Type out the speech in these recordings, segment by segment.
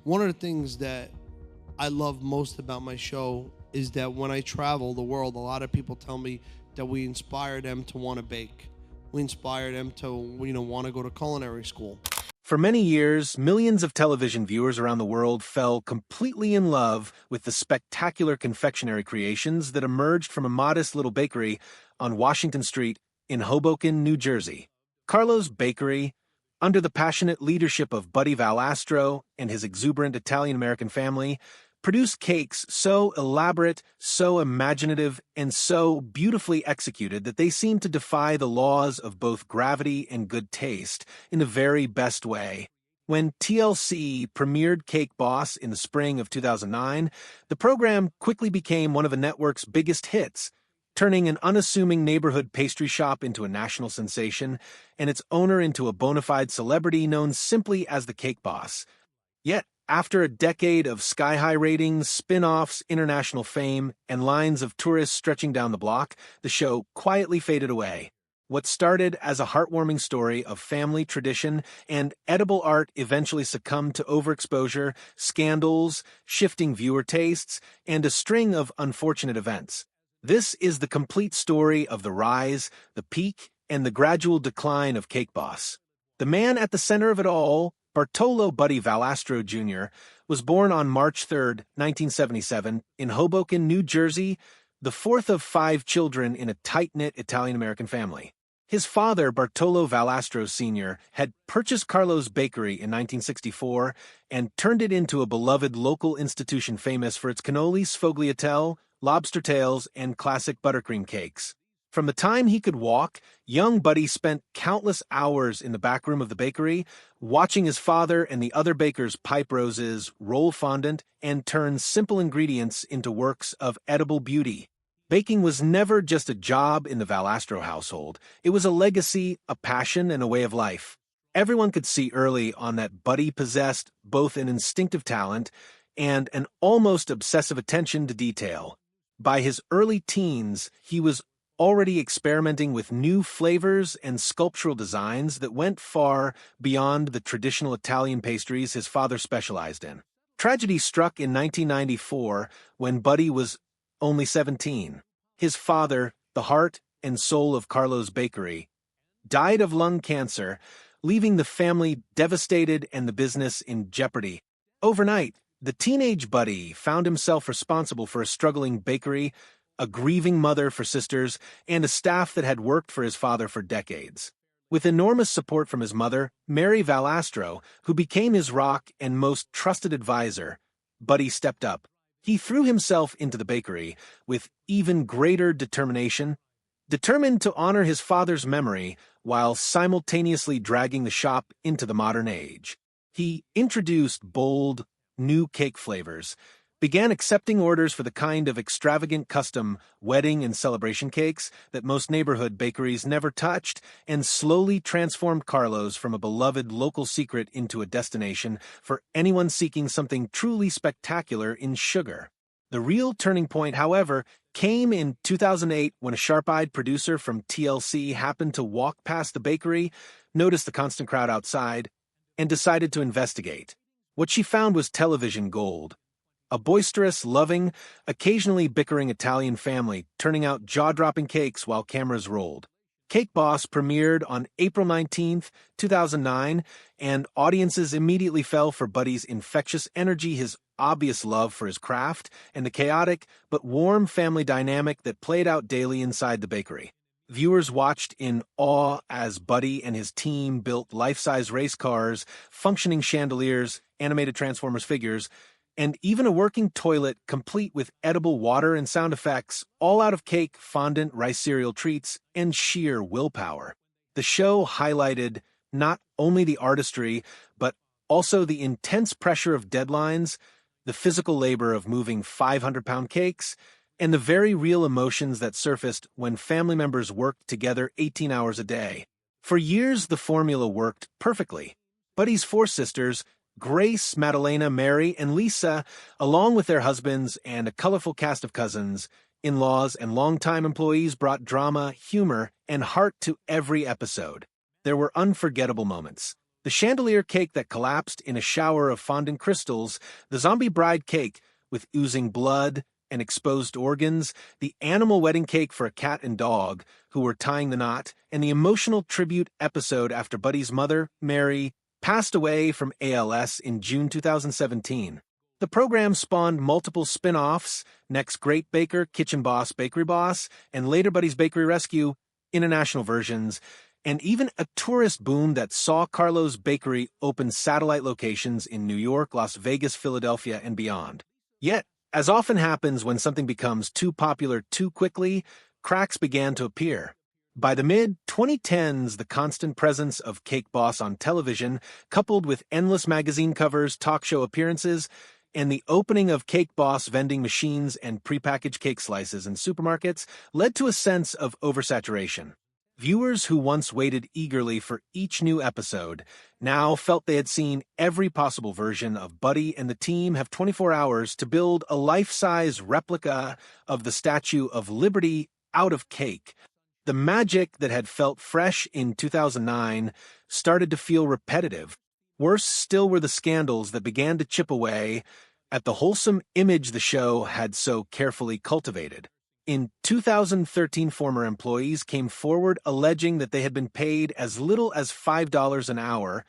One of the things that I love most about my show is that when I travel the world, a lot of people tell me that we inspire them to want to bake. We inspire them to, want to go to culinary school. For many years, millions of television viewers around the world fell completely in love with the spectacular confectionery creations that emerged from a modest little bakery on Washington Street in Hoboken, New Jersey. Carlo's Bakery, under the passionate leadership of Buddy Valastro and his exuberant Italian-American family, produced cakes so elaborate, so imaginative, and so beautifully executed that they seemed to defy the laws of both gravity and good taste in the very best way. When TLC premiered Cake Boss in the spring of 2009, the program quickly became one of the network's biggest hits, turning an unassuming neighborhood pastry shop into a national sensation and its owner into a bona fide celebrity known simply as the Cake Boss. Yet, after a decade of sky-high ratings, spin-offs, international fame, and lines of tourists stretching down the block, the show quietly faded away. What started as a heartwarming story of family tradition and edible art eventually succumbed to overexposure, scandals, shifting viewer tastes, and a string of unfortunate events. This is the complete story of the rise, the peak, and the gradual decline of Cake Boss. The man at the center of it all, Bartolo Buddy Valastro Jr., was born on March 3, 1977, in Hoboken, New Jersey, the fourth of 5 children in a tight-knit Italian-American family. His father, Bartolo Valastro Sr., had purchased Carlo's Bakery in 1964 and turned it into a beloved local institution famous for its cannoli, sfogliatelle, lobster tails, and classic buttercream cakes. From the time he could walk, young Buddy spent countless hours in the back room of the bakery, watching his father and the other bakers pipe roses, roll fondant, and turn simple ingredients into works of edible beauty. Baking was never just a job in the Valastro household. It was a legacy, a passion, and a way of life. Everyone could see early on that Buddy possessed both an instinctive talent and an almost obsessive attention to detail. By his early teens, he was already experimenting with new flavors and sculptural designs that went far beyond the traditional Italian pastries his father specialized in. Tragedy struck in 1994 when Buddy was only 17. His father, the heart and soul of Carlo's Bakery, died of lung cancer, leaving the family devastated and the business in jeopardy. Overnight, the teenage Buddy found himself responsible for a struggling bakery, a grieving mother for sisters, and a staff that had worked for his father for decades. With enormous support from his mother, Mary Valastro, who became his rock and most trusted advisor, Buddy stepped up. He threw himself into the bakery with even greater determination, determined to honor his father's memory while simultaneously dragging the shop into the modern age. He introduced bold, new cake flavors, began accepting orders for the kind of extravagant custom wedding and celebration cakes that most neighborhood bakeries never touched, and slowly transformed Carlo's from a beloved local secret into a destination for anyone seeking something truly spectacular in sugar. The real turning point, however, came in 2008 when a sharp-eyed producer from TLC happened to walk past the bakery, noticed the constant crowd outside, and decided to investigate. What she found was television gold. A boisterous, loving, occasionally bickering Italian family turning out jaw-dropping cakes while cameras rolled. Cake Boss premiered on April 19, 2009, and audiences immediately fell for Buddy's infectious energy, his obvious love for his craft, and the chaotic but warm family dynamic that played out daily inside the bakery. Viewers watched in awe as Buddy and his team built life-size race cars, functioning chandeliers, animated Transformers figures, and even a working toilet complete with edible water and sound effects, all out of cake, fondant, rice cereal treats, and sheer willpower. The show highlighted not only the artistry, but also the intense pressure of deadlines, the physical labor of moving 500-pound cakes, and the very real emotions that surfaced when family members worked together 18 hours a day. For years, the formula worked perfectly. Buddy's 4 sisters, Grace, Madalena, Mary, and Lisa, along with their husbands and a colorful cast of cousins, in-laws, and longtime employees, brought drama, humor, and heart to every episode. There were unforgettable moments. The chandelier cake that collapsed in a shower of fondant crystals, the zombie bride cake with oozing blood and exposed organs, the animal wedding cake for a cat and dog who were tying the knot, and the emotional tribute episode after Buddy's mother, Mary, passed away from ALS in June 2017. The program spawned multiple spin-offs, Next Great Baker, Kitchen Boss, Bakery Boss, and later Buddy's Bakery Rescue, international versions, and even a tourist boom that saw Carlo's Bakery open satellite locations in New York, Las Vegas, Philadelphia, and beyond. Yet, as often happens when something becomes too popular too quickly, cracks began to appear. By the mid-2010s, the constant presence of Cake Boss on television, coupled with endless magazine covers, talk show appearances, and the opening of Cake Boss vending machines and prepackaged cake slices in supermarkets, led to a sense of oversaturation. Viewers who once waited eagerly for each new episode now felt they had seen every possible version of Buddy and the team have 24 hours to build a life-size replica of the Statue of Liberty out of cake. The magic that had felt fresh in 2009 started to feel repetitive. Worse still were the scandals that began to chip away at the wholesome image the show had so carefully cultivated. In 2013, former employees came forward alleging that they had been paid as little as $5 an hour,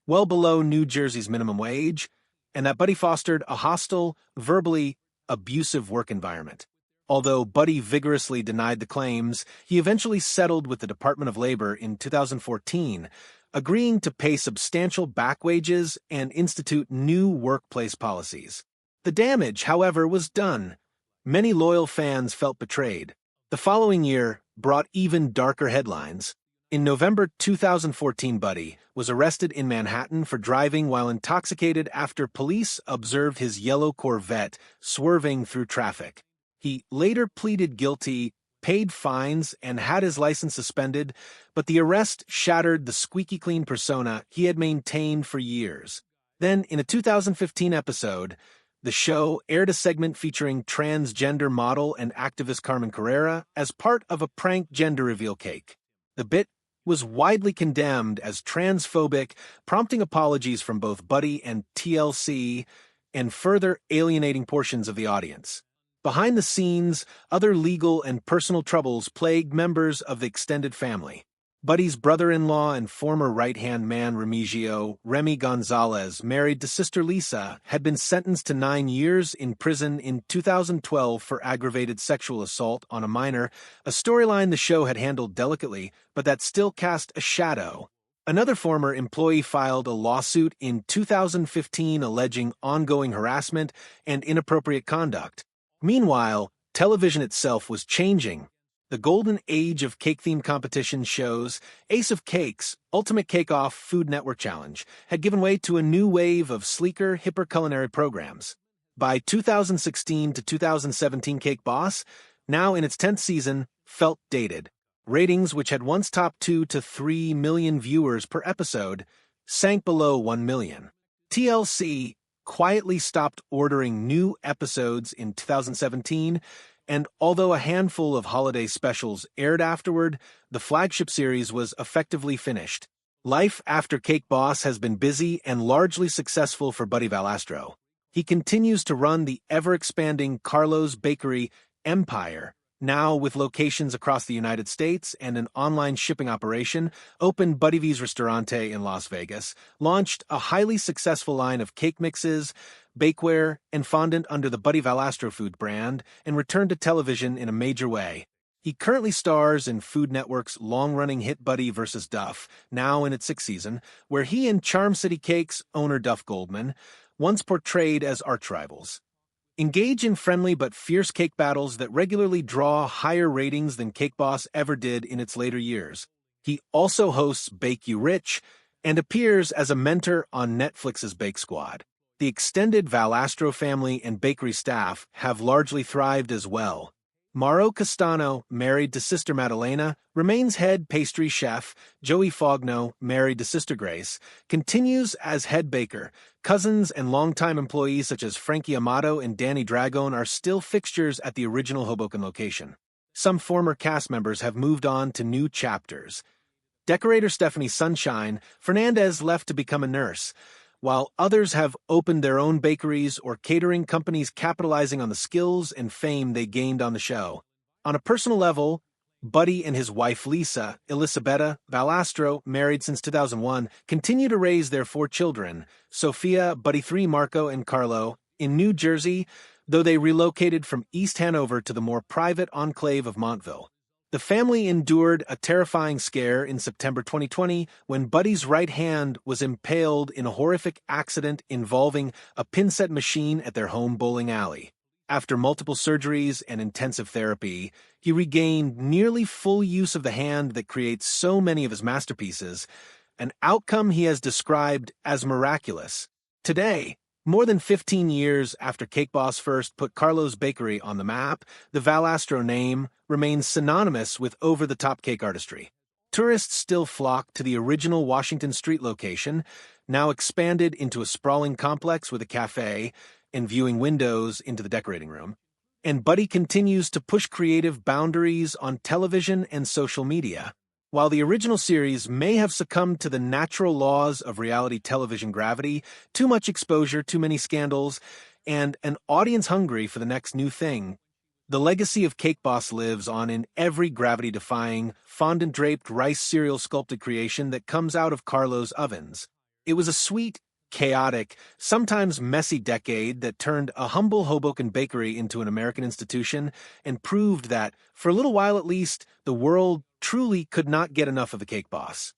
well below New Jersey's minimum wage, and that Buddy fostered a hostile, verbally abusive work environment. Although Buddy vigorously denied the claims, he eventually settled with the Department of Labor in 2014, agreeing to pay substantial back wages and institute new workplace policies. The damage, however, was done. Many loyal fans felt betrayed. The following year brought even darker headlines. In November 2014, Buddy was arrested in Manhattan for driving while intoxicated after police observed his yellow Corvette swerving through traffic. He later pleaded guilty, paid fines, and had his license suspended, but the arrest shattered the squeaky clean persona he had maintained for years. Then, in a 2015 episode, the show aired a segment featuring transgender model and activist Carmen Carrera as part of a prank gender reveal cake. The bit was widely condemned as transphobic, prompting apologies from both Buddy and TLC, and further alienating portions of the audience. Behind the scenes, other legal and personal troubles plagued members of the extended family. Buddy's brother-in-law and former right-hand man Remigio, Remy Gonzalez, married to sister Lisa, had been sentenced to 9 years in prison in 2012 for aggravated sexual assault on a minor, a storyline the show had handled delicately, but that still cast a shadow. Another former employee filed a lawsuit in 2015 alleging ongoing harassment and inappropriate conduct. Meanwhile, television itself was changing. The golden age of cake-themed competition shows, Ace of Cakes, Ultimate Cake-Off Food Network Challenge, had given way to a new wave of sleeker, hipper culinary programs. By 2016 to 2017, Cake Boss, now in its 10th season, felt dated. Ratings, which had once topped 2 to 3 million viewers per episode, sank below 1 million. TLC quietly stopped ordering new episodes in 2017, and although a handful of holiday specials aired afterward, the flagship series was effectively finished. Life after Cake Boss has been busy and largely successful for Buddy Valastro. He continues to run the ever-expanding Carlo's Bakery empire, now with locations across the United States and an online shipping operation, opened Buddy V's Ristorante in Las Vegas, launched a highly successful line of cake mixes, bakeware, and fondant under the Buddy Valastro food brand, and returned to television in a major way. He currently stars in Food Network's long-running hit Buddy vs. Duff, now in its 6th season, where he and Charm City Cakes owner Duff Goldman once portrayed as arch-rivals. Engage in friendly but fierce cake battles that regularly draw higher ratings than Cake Boss ever did in its later years. He also hosts Bake You Rich and appears as a mentor on Netflix's Bake Squad. The extended Valastro family and bakery staff have largely thrived as well. Mauro Castano, married to Sister Madalena, remains head pastry chef. Joey Fogno, married to Sister Grace, continues as head baker. Cousins and longtime employees such as Frankie Amato and Danny Dragone are still fixtures at the original Hoboken location. Some former cast members have moved on to new chapters. Decorator Stephanie Sunshine, Fernandez left to become a nurse, while others have opened their own bakeries or catering companies capitalizing on the skills and fame they gained on the show. On a personal level, Buddy and his wife Lisa, Elisabetta Valastro, married since 2001, continue to raise their 4 children, Sophia, Buddy 3, Marco, and Carlo, in New Jersey, though they relocated from East Hanover to the more private enclave of Montville. The family endured a terrifying scare in September 2020 when Buddy's right hand was impaled in a horrific accident involving a pinset machine at their home bowling alley. After multiple surgeries and intensive therapy, he regained nearly full use of the hand that creates so many of his masterpieces, an outcome he has described as miraculous. Today, more than 15 years after Cake Boss first put Carlo's Bakery on the map, the Valastro name remains synonymous with over-the-top cake artistry. Tourists still flock to the original Washington Street location, now expanded into a sprawling complex with a cafe and viewing windows into the decorating room. And Buddy continues to push creative boundaries on television and social media. While the original series may have succumbed to the natural laws of reality television gravity, too much exposure, too many scandals, and an audience hungry for the next new thing, the legacy of Cake Boss lives on in every gravity-defying, fondant-draped rice cereal sculpted creation that comes out of Carlo's ovens. It was a sweet, chaotic, sometimes messy decade that turned a humble Hoboken bakery into an American institution and proved that, for a little while at least, the world truly could not get enough of the Cake Boss.